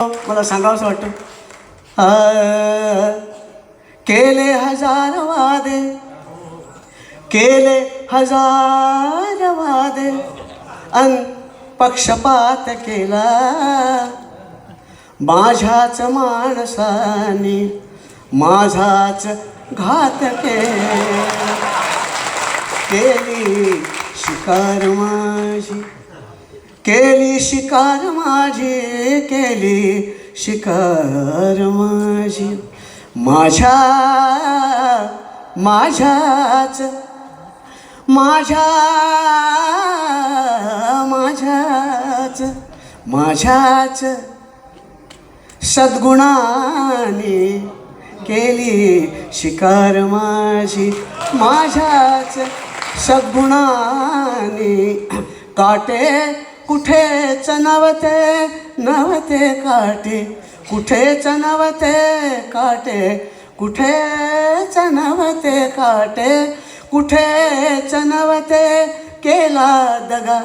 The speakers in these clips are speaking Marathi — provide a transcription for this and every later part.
मला सांगावंसं वाटतं. केले हजार वादे, केले हजार वादे, अन पक्षपात केला माझ्याच माणसाने, माझाच घात केला. केली शिकार माझी, केली शिकार माझी, केली शिकार माझी. माझ्याच सद्गुणाने केली शिकार माझी. माझ्याच सद्गुणाने काटे कुठेच नव्हते, नव्हते काटे कुठेच नव्हते काटे, कुठेच नव्हते काटे, कुठेच नव्हते. केला दगा,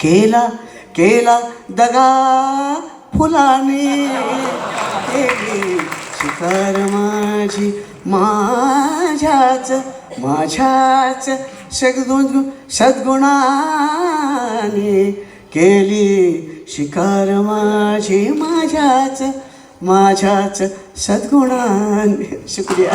केला दगा फुलाने, केली शिकार माझी. माझ्याच सद्गुणाने केली शिकार माझी. माझ्याच सद्गुणाने. शुक्रिया.